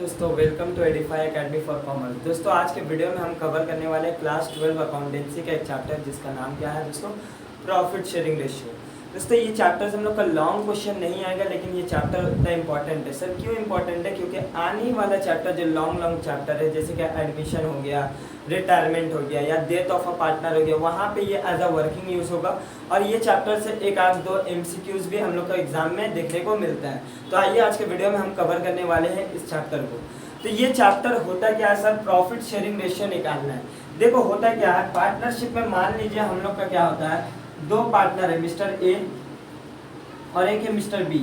दोस्तों welcome to Edify Academy for Commerce. दोस्तों आज के वीडियो में हम कवर करने वाले हैं क्लास 12 अकाउंटेंसी का एक चैप्टर जिसका नाम क्या है दोस्तों, प्रॉफिट शेयरिंग रेशियो। दोस्तों ये चैप्टर से हम लोग का लॉन्ग क्वेश्चन नहीं आएगा, लेकिन ये चैप्टर उतना इंपॉर्टेंट है। सर क्यों इंपॉर्टेंट है? क्योंकि आने वाला चैप्टर जो लॉन्ग चैप्टर है, जैसे कि एडमिशन हो गया, रिटायरमेंट हो गया या डेथ ऑफ अ पार्टनर हो गया, वहाँ पे ये एज अ वर्किंग यूज़ होगा। और ये चैप्टर से एक आध दो MCQs भी हम लोग का एग्जाम में देखने को मिलता है। तो आइए आज के वीडियो में हम कवर करने वाले हैं इस चैप्टर को। तो ये चैप्टर होता क्या है सर, प्रॉफिट शेयरिंग रेशियो निकालना है। देखो होता क्या है, पार्टनरशिप में मान लीजिए हम लोग का क्या होता है, दो पार्टनर है, मिस्टर ए और एक है मिस्टर बी।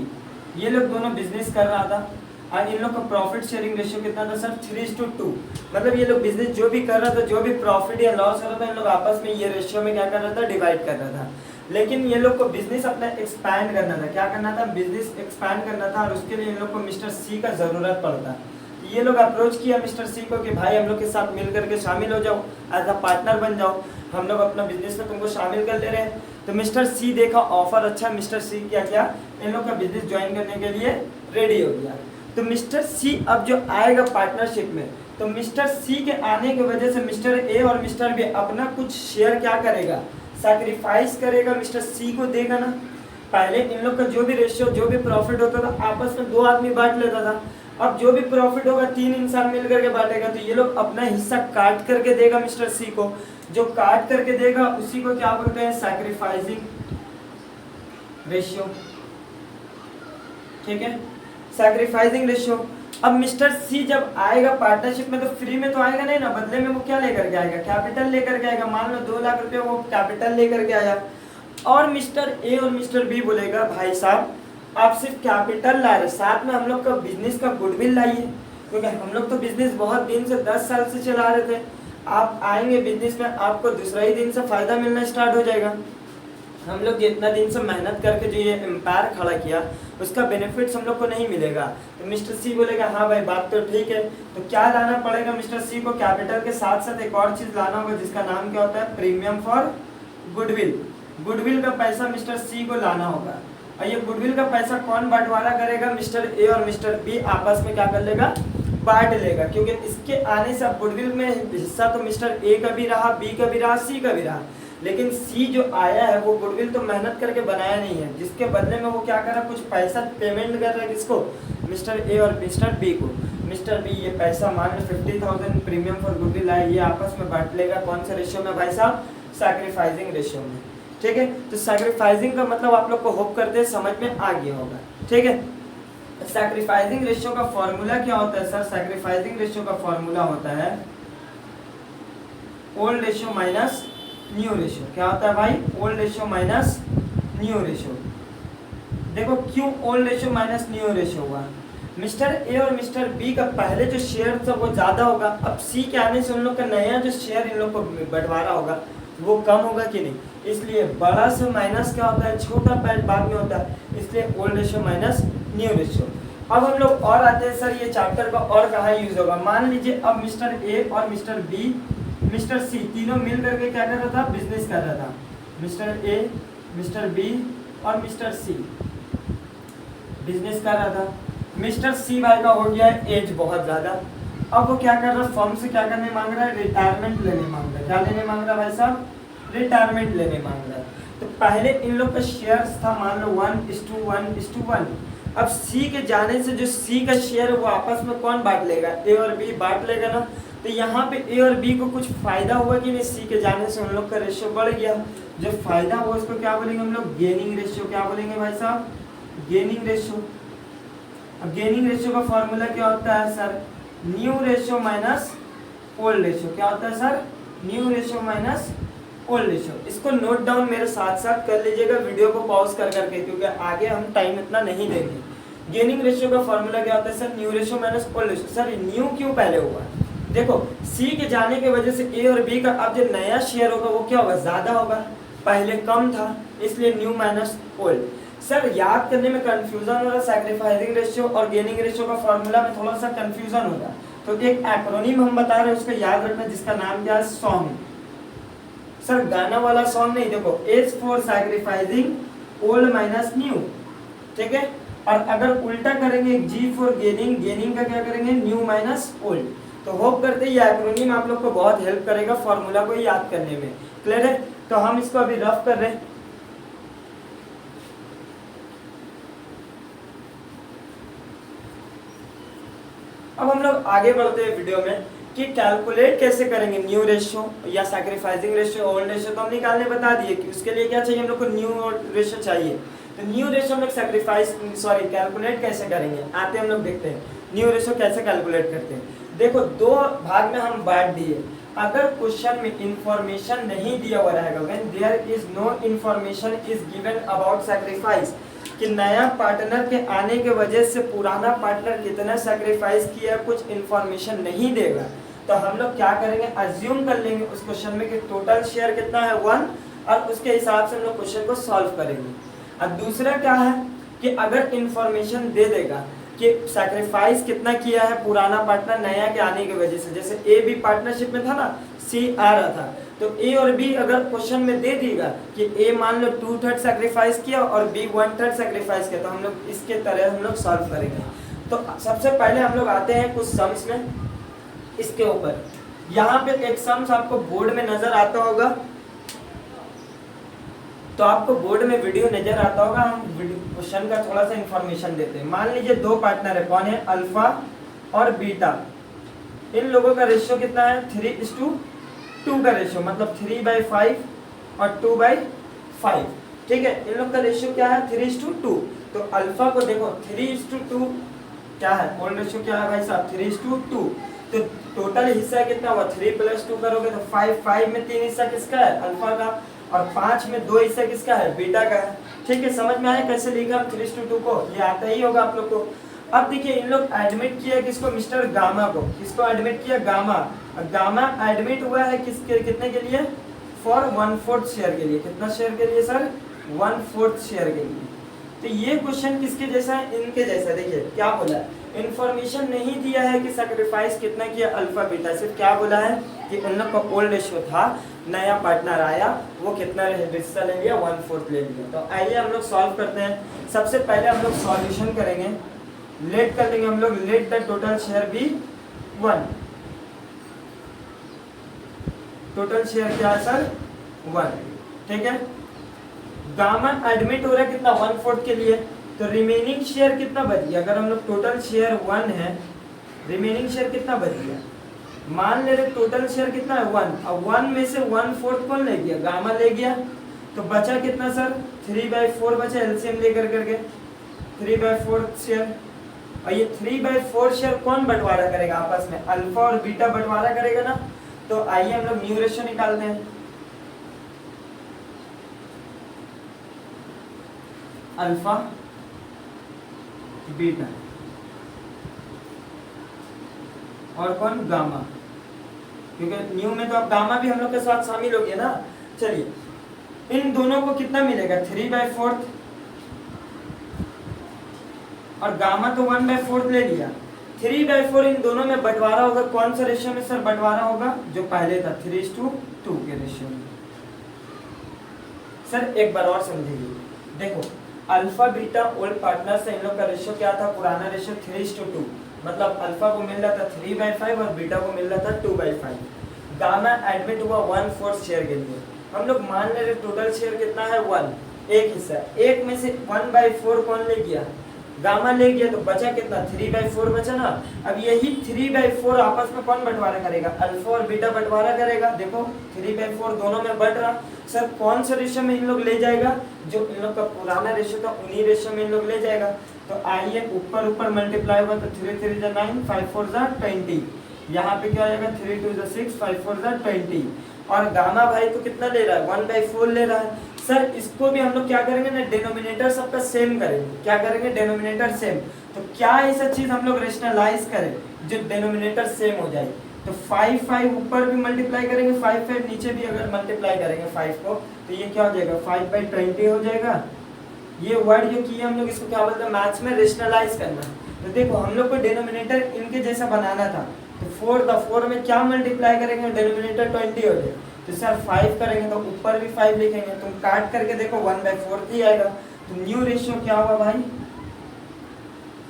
ये लोग दोनों बिजनेस कर रहा था और इन लोग का प्रॉफिट शेयरिंग रेशियो कितना था सर, 3:2। मतलब ये लोग बिजनेस जो भी कर रहा था, जो भी प्रॉफिट या लॉस हो रहा था, इन लोग आपस में ये रेशियो में क्या कर रहा था, डिवाइड कर रहा था। लेकिन ये लोग को बिजनेस अपना एक्सपैंड करना था। क्या करना था? बिजनेस एक्सपैंड करना था और उसके लिए इन लोग को मिस्टर सी का ज़रूरत पड़ता। ये लोग अप्रोच किया मिस्टर सी को कि भाई हम लोग के साथ मिल करके शामिल हो जाओ, एज अ पार्टनर बन जाओ, हम लोग अपना बिजनेस में तुमको शामिल कर ले रहे हैं। तो मिस्टर सी देखा ऑफर अच्छा, मिस्टर सी क्या किया, इन लोग का बिजनेस ज्वाइन करने के लिए रेडी हो गया। तो मिस्टर सी अब जो आएगा पार्टनरशिप में, तो मिस्टर सी के आने की वजह से मिस्टर ए और मिस्टर बी अपना कुछ शेयर क्या करेगा, सैक्रिफाइस करेगा, मिस्टर सी को देगा ना। पहले इन लोग का जो भी रेशियो, जो भी प्रॉफिट होता था, आपस में दो आदमी बांट लेता था। अब जो भी प्रॉफिट होगा तीन इंसान मिल करके बांटेगा। तो ये लोग अपना हिस्सा काट करके देगा मिस्टर सी को। जो काट करके देगा उसी को क्या बोलते हैं, सैक्रिफाइसिंग रेशियो। ठीक है, सैक्रिफाइसिंग रेशियो। अब मिस्टर सी जब आएगा पार्टनरशिप में, तो फ्री में तो आएगा नहीं ना, बदले में वो क्या लेकर के आएगा, कैपिटल लेकर के आएगा। मान लो 2 लाख रुपए वो कैपिटल लेकर के आया और मिस्टर ए और मिस्टर बी बोलेगा भाई साहब आप सिर्फ कैपिटल ला रहे, साथ में हम लोग का बिजनेस का गुडविल लाइए, क्योंकि हम लोग तो बिजनेस बहुत दिन से 10 साल से चला रहे थे। आप आएंगे बिजनेस में, आपको दूसरा ही दिन से फायदा मिलना स्टार्ट हो जाएगा। हम लोग जितना दिन से मेहनत करके जो ये एम्पायर खड़ा किया, उसका बेनिफिट्स हम लोग को नहीं मिलेगा। तो मिस्टर सी बोलेगा हाँ भाई बात तो ठीक है। तो क्या लाना पड़ेगा मिस्टर सी को, कैपिटल के साथ साथ एक और चीज लाना होगा जिसका नाम क्या होता है, प्रीमियम फॉर गुडविल। गुडविल का पैसा मिस्टर सी को लाना होगा। और ये गुडविल का पैसा कौन बंटवारा करेगा, मिस्टर ए और मिस्टर बी आपस में क्या कर लेगा, बांट लेगा। क्योंकि इसके आने से अब गुडविल में हिस्सा तो मिस्टर ए का भी रहा, बी का भी रहा, सी का भी रहा। लेकिन सी जो आया है वो गुडविल तो मेहनत करके बनाया नहीं है, जिसके बदले में वो क्या कर रहा है, कुछ पैसा पेमेंट कर रहा है। किसको? मिस्टर ए और मिस्टर बी को। मिस्टर बी ये पैसा मान लो 50,000 प्रीमियम फॉर गुडविल आया, ये आपस में बांट लेगा। कौन से रेशियो में भाई साहब, सैक्रिफाइसिंग रेशियो में। ठीक है, तो सैक्रिफाइसिंग का मतलब आप लोग को होप करते हैं समझ में आ गया होगा। ठीक है, सैक्रिफाइसिंग रेशियो का फॉर्मूला क्या होता है सर, सैक्रिफाइसिंग रेशियो का फॉर्मूला होता है old ratio minus new ratio. क्या होता है भाई, old ratio minus new ratio. देखो क्यों old ratio minus new ratio हुआ, मिस्टर ए और मिस्टर बी का पहले जो शेयर था वो ज्यादा होगा। अब सी के आने से उन लोग का नया जो शेयर इन लोग को बंटवारा होगा वो कम होगा कि नहीं, इसलिए बड़ा से माइनस क्या होता है, छोटा पैड बाद में होता है, इसलिए old ratio minus new ratio. अब हम लोग और आते हैं सर, ये चैप्टर का और कहाँ यूज होगा। मान लीजिए अब मिस्टर ए और मिस्टर बी, मिस्टर सी तीनों मिल करके क्या कर रहा था, बिजनेस कर रहा था। मिस्टर ए, मिस्टर बी और मिस्टर सी बिजनेस कर रहा था। मिस्टर सी भाई का हो गया है एज बहुत ज्यादा। अब वो क्या कर रहा है, फर्म से क्या करने मांग रहा है, रिटायरमेंट लेने मांग रहा है। क्या लेने मांग रहा है भाई साहब, रिटायरमेंट लेने मांग रहा है। तो पहले इन लोग का शेयर्स था मान लो 1:1:1। अब सी के जाने से जो सी का शेयर वो आपस में कौन बांट लेगा, ए और बी बांट लेगा ना। तो यहाँ पे ए और बी को कुछ फायदा हुआ कि नहीं, सी के जाने से उन लोग का रेशियो बढ़ गया। जो फायदा हुआ उसको क्या बोलेंगे हम लोग, गेनिंग रेशियो। क्या बोलेंगे भाई साहब, गेनिंग रेशियो। अब गेनिंग रेशियो का फॉर्मूला क्या होता है sir, new ratio minus old ratio. क्या होता है sir, new ratio minus old ratio. इसको नोट डाउन मेरे साथ साथ कर लीजिएगा वीडियो को पॉज कर करके, क्योंकि आगे हम टाइम इतना नहीं देंगे। गेनिंग रेशियो का फॉर्मूला क्या होता है sir, new ratio minus old ratio. Sir new क्यों पहले हुआ, देखो सी के जाने की वजह से ए और बी का अब जो नया शेयर होगा वो क्या होगा, ज्यादा होगा। पहले कम था, इसलिए न्यू माइनस ओल्ड। सर याद करने में कंफ्यूजन हो रहा, सैक्रिफाइसिंग रेशियो और गेनिंग रेशियो का फॉर्मूला में थोड़ा सा कंफ्यूजन हो रहा, तो एक एक्रोनिम हम बता रहे हैं उसको याद रखना, जिसका नाम क्या है, सॉन्ग। सर गाना वाला सॉन्ग नहीं, देखो as for sacrificing old minus new. ठीक है, और अगर उल्टा करेंगे G फॉर गेनिंग, गेनिंग का क्या करेंगे न्यू माइनस ओल्ड। तो होप करते हैं ये एक्रोनिम आप लोग को बहुत हेल्प करेगा फॉर्मूला को याद करने में। क्लियर है? तो हम इसको अभी रफ कर रहे हैं। अब हम लोग आगे बढ़ते हैं वीडियो में कि कैलकुलेट कैसे करेंगे न्यू रेशियो या सैक्रिफाइसिंग रेशियो, ओल्ड रेशियो तो हम निकालने बता दिए कि उसके लिए क्या चाहिए हम लोग को न्यू रेशियो चाहिए। तो न्यू रेशियो हम लोग कैलकुलेट कैसे करेंगे, आते हम लोग देखते हैं न्यू रेशियो कैसे कैलकुलेट करते हैं। देखो दो भाग में हम बांट दिए। अगर क्वेश्चन में इंफॉर्मेशन नहीं दिया हुआ रहेगा, when there is no information is given about sacrifice, कि नया पार्टनर के आने के वजह से पुराना पार्टनर कितना सैक्रिफाइस किया, कुछ इंफॉर्मेशन नहीं देगा, तो हम लोग क्या करेंगे अज्यूम कर लेंगे उस क्वेश्चन में कि टोटल शेयर कितना है 1, और उसके हिसाब से हम लोग क्वेश्चन को सॉल्व करेंगे। अब दूसरा क्या है कि अगर इंफॉर्मेशन दे देगा कि सैक्रिफाइस कितना किया है पुराना पार्टनर नया के आने की वजह से, जैसे ए बी पार्टनरशिप में था ना, सी आ रहा था, तो ए और बी अगर क्वेश्चन में दे देगा कि ए मान लो 2/3 सैक्रिफाइस किया और बी 1/3 सैक्रिफाइस किया, तो हम लोग इसके तरह हम लोग सॉल्व करेंगे। तो सबसे पहले हम लोग आते हैं कुछ सम्स में इसके ऊपर। यहाँ पे एक सम्स आपको बोर्ड में नजर आता होगा, तो आपको बोर्ड में वीडियो नजर आता होगा, हम क्वेश्चन का थोड़ा सा इंफॉर्मेशन देते हैं। मान लीजिए दो पार्टनर है, कौन है अल्फा और बीटा, इन लोगों का रेशियो कितना है 3:2 का रेशियो, मतलब 3/5 और 2/5, ठीक है। इन लोग का रेशियो क्या है 3:2। तो अल्फा को देखो 3:2 क्या है, ओल्ड रेशियो क्या है भाई साहब 3:2। तो टोटल हिस्सा कितना हुआ 3 + 2 करोगे तो 5 में 3 हिस्सा किसका है अल्फा का, और 5 में 2 हिस्सा किसका है बीटा का है। ठीक है, समझ में आया कैसे लिखा 3:2 को, ये आता ही होगा आप लोग को। अब देखिए इन लोग एडमिट किया किसको, मिस्टर गामा को, किसको एडमिट किया गामा, गामा एडमिट हुआ है किसके कितने के लिए, फॉर 1/4 शेयर के लिए। कितना शेयर के लिए सर 1/4 शेयर के लिए। तो ये क्वेश्चन किसके जैसा है, इनके जैसा। देखिए क्या बोला है, इंफॉर्मेशन नहीं दिया है कि सैक्रिफाइस कितना किया अल्फा बीटा, सिर्फ क्या बोला है कि इन लोग का ओल्ड रेशियो था, नया पार्टनर आया वो कितना हिस्सा ले लिया 1/4 ले लिया। तो आइए हम लोग सॉल्व करते हैं। सबसे पहले हम लोग सॉल्यूशन करेंगे, लेट कर लेंगे हम लोग, let the total share be 1। Total share क्या है सर 1, ठीक है। गामा एडमिट हो रहा है कितना 1/4 के लिए, तो रिमेनिंग शेयर कितना बच गया, अगर हम लोग टोटल शेयर 1 है, रिमेनिंग शेयर कितना बच गया, मान ले रहे टोटल शेयर कितना है 1, अब 1 में से 1/4 कौन ले गया गामा ले गया, तो बचा कितना सर 3/4 बचा, एलसीएम लेकर करके 3/4 शेयर। और ये 3/4 शेयर कौन बंटवारा करेगा आपस में, अल्फा और बीटा बंटवारा करेगा ना। तो आइए हम लोग न्यू रेशियो निकालते हैं। अल्फा बीटा और कौन गामा, क्योंकि न्यू में तो अब गामा भी हम लोग के साथ शामिल हो गया ना। चलिए इन दोनों को कितना मिलेगा 3/4 और गामा तो 1/4 ले लिया, 3/4 इन दोनों में बंटवारा होगा कौन सा रेशियो में सर बंटवारा होगा, जो पहले था 3:2 के रेशियो में। सर एक बार और समझिए, देखो अल्फा बीटा ओल्ड पार्टनर से इन लोग का रेशियो क्या था, पुराना रेशियो 3:2, मतलब अल्फा को मिल रहा था 3/5 और बीटा को मिल रहा था 2/5। गामा एडमिट हुआ 1/4 शेयर के लिए, हम लोग मान ले रहे टोटल शेयर कितना है 1, एक हिस्सा, एक में से 1/4 कौन ले गया गामा ले गया, तो बचा कितना 3/4 बचा ना। अब यही 3/4 आपस में कौन बंटवारा करेगा, अल्फा और बीटा बंटवारा करेगा। देखो 3/4 दोनों में बंट रहा, सर कौन सा रेशियो में इन लोग ले जाएगा, जो इन लोग का पुराना रेशियो था उन्हीं रेशियो में इन लोग ले जाएगा। तो आइए ऊपर ऊपर मल्टीप्लाई होगा, तो 3 3 जा 9, 5 4 जा 20, यहाँ पे क्या आएगा 3 2 जा 6, 5 4 जा 20। और गामा भाई तो कितना ले रहा है 1/4 ले रहा है। सर इसको भी हम लोग क्या करेंगे ना, डिनोमिनेटर सबका सेम करेंगे। क्या करेंगे डिनोमिनेटर सेम, तो क्या ऐसा चीज हम लोग रेशनलाइज करें जो डिनोमिनेटर सेम हो जाए। तो 5 5 ऊपर भी मल्टीप्लाई करेंगे, 5 5 नीचे भी अगर मल्टीप्लाई करेंगे 5 को, तो ये क्या हो जाएगा 5/20 हो जाएगा। ये वर्ड जो किया हम लोग इसको क्या बोलते हैं मैथ्स में रेशनलाइज करना। तो देखो हम लोग को डिनोमिनेटर इनके जैसा बनाना था, तो 4 में क्या मल्टीप्लाई करेंगे डिनोमिनेटर 20 हो जाए, तो सर 5 करेंगे तो ऊपर भी 5 लिखेंगे, तुम काट करके देखो 1/4 ही आएगा। तो न्यू रेशियो क्या हुआ भाई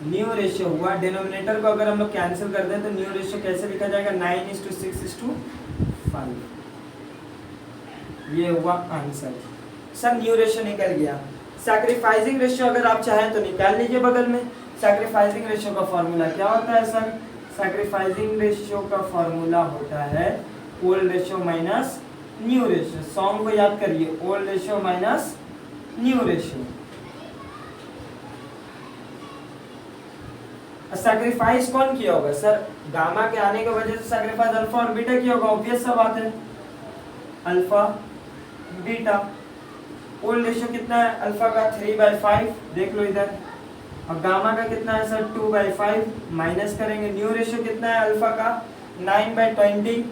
न्यू रेशियो हुआ, डिनोमिनेटर को अगर हम लोग कैंसिल कर दें तो न्यू रेशियो कैसे लिखा जाएगा 9:6:5। ये हुआ आंसर। सर न्यू रेशियो निकल गया। सैक्रिफाइसिंग रेशियो अगर आप चाहें तो निकाल लीजिए बगल में। सैक्रिफाइसिंग रेशियो का फॉर्मूला क्या होता है सर? सैक्रिफाइसिंग रेशियो का फॉर्मूला होता है old ratio minus new ratio. Song को याद करिए, old ratio minus new ratio. Sacrifice कौन किया होगा सर? गामा के आने की वजह से सैक्रिफाइस अल्फा और बीटा किया होगा, ऑब्वियस सा बात है, अल्फा बीटा। ओल्ड रेशियो कितना है अल्फा का? 3/5, देख लो इधर। और गामा का कितना है सर? 2/5, माइनस करेंगे। न्यू रेशियो कितना है अल्फा का? 9/20।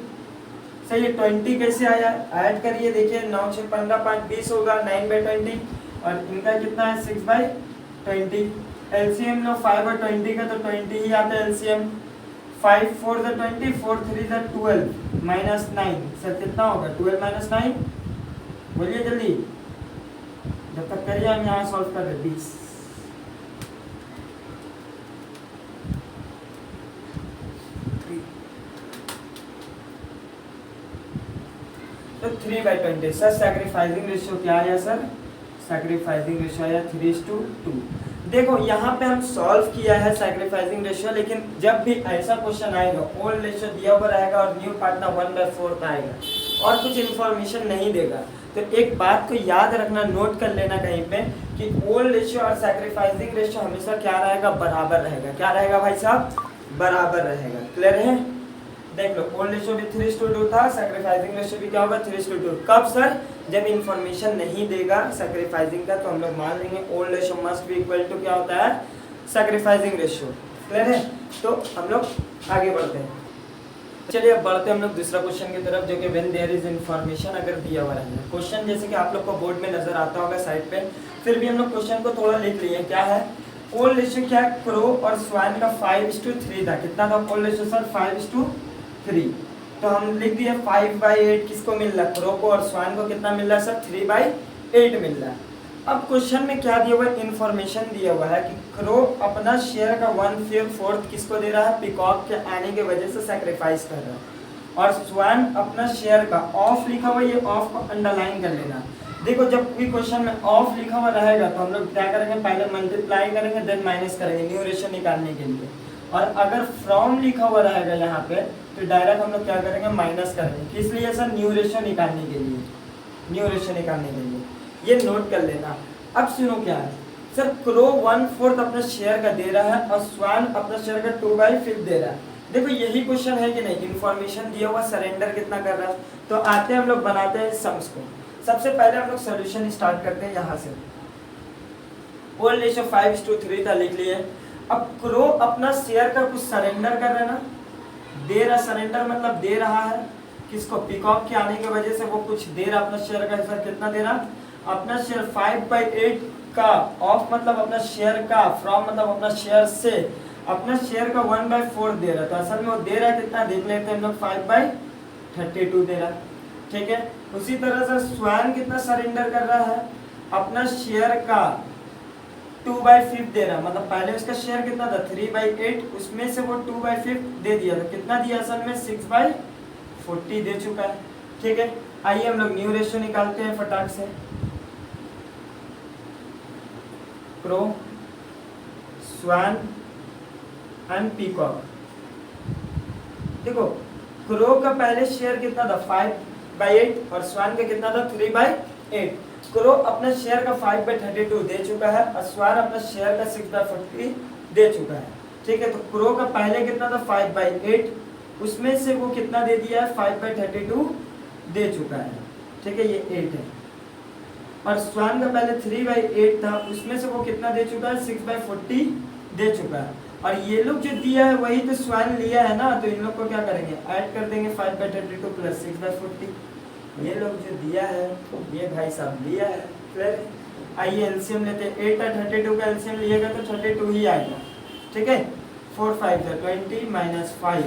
सही है, 20 कैसे आया? ऐड करिए, देखिए 9 6 15 5 20 होगा, 9/20। और इनका कितना है? 6/20। एलसीएम लो 5 और 20 का, तो 20 ही आता है एलसीएम। 5 4 = 20, 4 3 = 12, -9। सर कितना होगा? 12 - 9, बोलिए जल्दी। जब तक करिए हम यहाँ सॉल्व कर रहे 20। तो 3/20। सर सैक्रिफाइसिंग रेशियो क्या आया सर? सैक्रिफाइसिंग रेशियो आया 3:2। देखो यहाँ पे हम सॉल्व किया है सैक्रिफाइसिंग रेशियो, लेकिन जब भी ऐसा क्वेश्चन आएगा ओल्ड रेशियो दिया हुआ रहेगा और न्यू पार्टनर 1/4 आएगा और कुछ इन्फॉर्मेशन नहीं देगा, तो एक बात को याद रखना, नोट कर लेना कहीं पे कि ओल्ड रेशियो और सैक्रिफाइसिंग रेशियो हमेशा क्या रहेगा? बराबर रहेगा। क्या रहेगा भाई साहब? बराबर रहेगा। क्लियर है? देख लो, ओल्ड रेशियो भी 3:2 था, सैक्रिफाइसिंग रेशियो भी क्या होगा? 3:2। कब सर? जब इंफॉर्मेशन नहीं देगा सैक्रिफाइसिंग का, तो हम लोग मान लेंगे old ratio must be equal to क्या होता है? Sacrificing ratio. क्लियर है? तो हम लोग आगे बढ़ते हैं। चलिए अब बढ़ते हैं हम लोग दूसरा क्वेश्चन की तरफ, जो कि व्हेन देयर इज इंफॉर्मेशन अगर दिया हुआ है। क्वेश्चन जैसे कि आप लोग को बोर्ड में नजर आता होगा साइड पे, फिर भी हम लोग क्वेश्चन को थोड़ा लिख लिए। क्या है? ओल्ड रेशियो क्या है? क्रो और स्वान का 5:3 था। कितना था ओल्ड रेशियो सर? 5:3। तो हम लिख दिए 5/8 किसको मिल रहा है? क्रो को। और स्वान को कितना मिल रहा है सर? 3/8 मिल रहा है। अब क्वेश्चन में क्या दिया हुआ है? इन्फॉर्मेशन दिया हुआ है कि क्रो अपना शेयर का 1/4 किसको दे रहा है? पीकॉक के आने की वजह से सैक्रिफाइस कर रहा है। और स्वान अपना शेयर का, ऑफ लिखा हुआ, ये ऑफ को अंडरलाइन कर लेना। देखो जब भी क्वेश्चन में ऑफ लिखा हुआ रहेगा तो हम लोग क्या करेंगे? पहले मल्टीप्लाई करेंगे, देन माइनस करेंगे न्यू रेशियो निकालने के लिए। और अगर फ्रॉम लिखा हुआ रहेगा यहाँ पे, तो डायरेक्ट हम लोग क्या करेंगे? माइनस करेंगे। किस लिए सर? न्यू रेशियो निकालने के लिए। न्यू रेशियो निकालने के लिए, ये नोट कर लेना। अब सुनो क्या है सर? क्रो 1/4 अपना शेयर का दे रहा है और स्वान अपना शेयर का 2/5 दे रहा है। देखो यही क्वेश्चन है कि नहीं? इन्फॉर्मेशन दिया हुआ, सरेंडर कितना कर रहा है। तो आते हैं हम लोग बनाते हैं सम्स को। सबसे पहले हम लोग सोल्यूशन स्टार्ट करते हैं यहाँ से। ओल्ड रेशियो 5:3 था, लिख लिए। अब क्रो अपना शेयर का कुछ सरेंडर कर रहा है ना, दे रहा। सरेंडर मतलब दे रहा है किसको? पीकॉक के आने की वजह से वो कुछ दे रहा अपना शेयर का। सर कितना दे रहा? अपना शेयर 5/8 का, ऑफ मतलब अपना शेयर का, फ्रॉम मतलब अपना शेयर से, अपना शेयर का 1/4 दे रहा। तो असल में वो दे रहा है कितना? देख लेते हैं हम लोग, 5/32 दे रहा। ठीक है। उसी तरह से स्वान कितना सरेंडर कर रहा है? अपना शेयर का 2/5 दे रहा। मतलब पहले उसका शेयर कितना था? 3/8, उसमें से वो 2/5 दे दिया। तो कितना दिया असल में? 6/40 दे चुका है। ठीक है। आइए हम लोग न्यू रेशियो निकालते हैं फटाक से। Crow, swan and peacock. देखो क्रो का पहले शेयर कितना था? 5/8 और स्वान का कितना था? 3/8। क्रो अपने शेयर का 5/32 दे चुका है और स्वान अपना शेयर का 6/40 दे चुका है। ठीक है। तो क्रो का पहले कितना था? 5/8, उसमें से वो कितना दे दिया है? 5/32 दे चुका है। ठीक है, ये 8 है। और स्वान का पहले 3/8 था, उसमें से वो कितना दे चुका है? 6/40 दे चुका है। और ये लोग जो दिया है वही तो स्वान लिया है ना, तो इन लोग को क्या करेंगे? ऐड कर देंगे 5/32 प्लस 6/40। ये लोग जो दिया है ये भाई साहब लिया है। फिर आइए एलसीएम लेते हैं। 8 और 32 का एलसीएम लिएगा तो 32 ही आएगा। ठीक है। 4 5 20 माइनस 5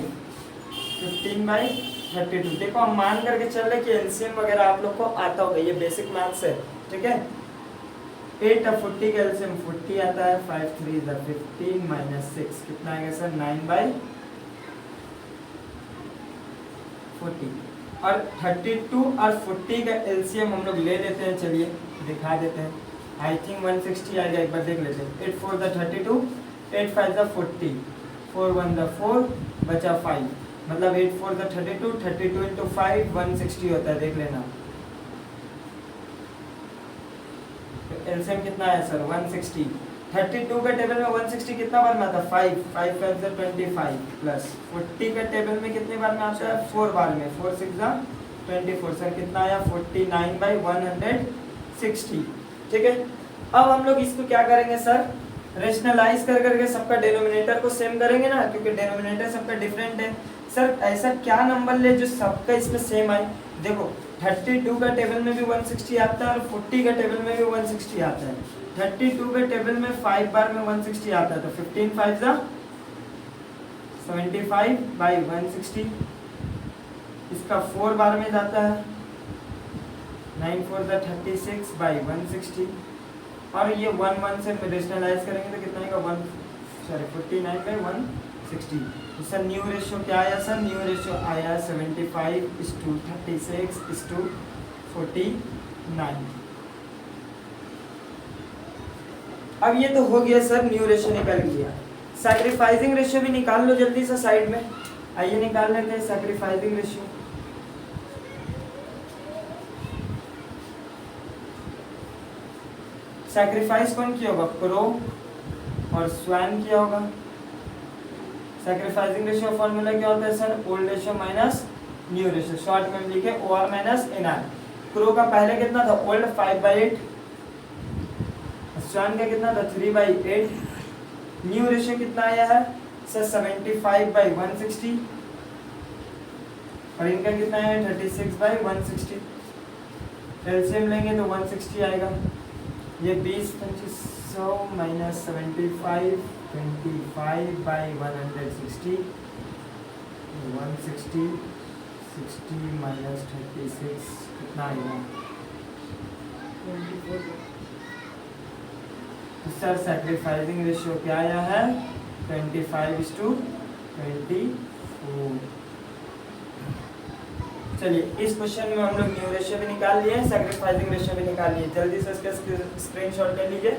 15/32। देखो हम मान करके चल रहे कि एलसीएम वगैरह आप लोग को आता होगा, ये बेसिक मैथ्स है। ठीक है। 8 और 40 का एलसीएम 40 आता है, 5 3 is 15 माइनस 6 कितना आएगा सर 9/40। और 32 और 40 का एलसीएम हम लोग ले लेते हैं, चलिए दिखा देते हैं। आई थिंक 160 आएगा, एक बार देख लेते हैं। 8 4 द 32, 8 5 द 40, 4 1 द 4 बचा 5, मतलब 8 4 द 32, 32 इंटू 5 160 होता है, देख लेना। एलसीएम कितना है सर 160। 32 का टेबल में 160 कितना बार में आता है 5 5 5 से 25 प्लस 40 का टेबल में कितने बार में आता है 4 बार में, 4 6 जा 24 सर कितना आया 49/160। ठीक है, अब हम लोग इसको क्या करेंगे सर, रेशनलाइज कर करके सबका डिनोमिनेटर को सेम करेंगे ना, क्योंकि डिनोमिनेटर सबका डिफरेंट है। सर ऐसा क्या नंबर ले जो सबका इसमें सेम आए। देखो 32 का टेबल में भी 160 आता है और 40 का टेबल में भी 160 आता है। 32 के टेबल में 5 बार में 160 आता है, तो 15 5 जा 75/160। इसका 4 बार में जाता है, 9 4 जा 36/160। और ये 1 1 से रेशनलाइज करेंगे तो कितना आएगा 49/160। तो सर न्यू रेशियो क्या आया सर, न्यू रेशियो आया 75:36:49। अब ये तो हो गया सर, न्यू रेशियो निकल गया। सैक्रिफाइसिंग रेशियो भी निकाल लो जल्दी से साइड में, आइए निकाल लेते हैं सैक्रिफाइसिंग रेशियो। सैक्रिफाइस कौन किया होगा, प्रो और स्वैन किया होगा। सैक्रिफाइसिंग रेशियो फॉर्मूला क्या होता है sir, old ratio minus new ratio, short में लिखे OR माइनस NR। प्रो का पहले कितना था ओल्ड 5/8, स्वैन का कितना था 3/8। न्यू रेशियो कितना आया है सर 75/160 और इनका कितना है 36/160। एलसीएम लेंगे तो 160 आएगा। ये 20 25 100 माइनस 75 25/160, 160 60 माइनस 36 कितना आएगा 24। तो सर सैक्रिफाइसिंग रेशियो क्या आया है 25:24। चलिए इस क्वेश्चन में हम लोग न्यू रेशियो भी निकाल लिए, सैक्रिफाइसिंग रेशियो भी निकाल लिए। जल्दी से इसका स्क्रीनशॉट ले लीजिए।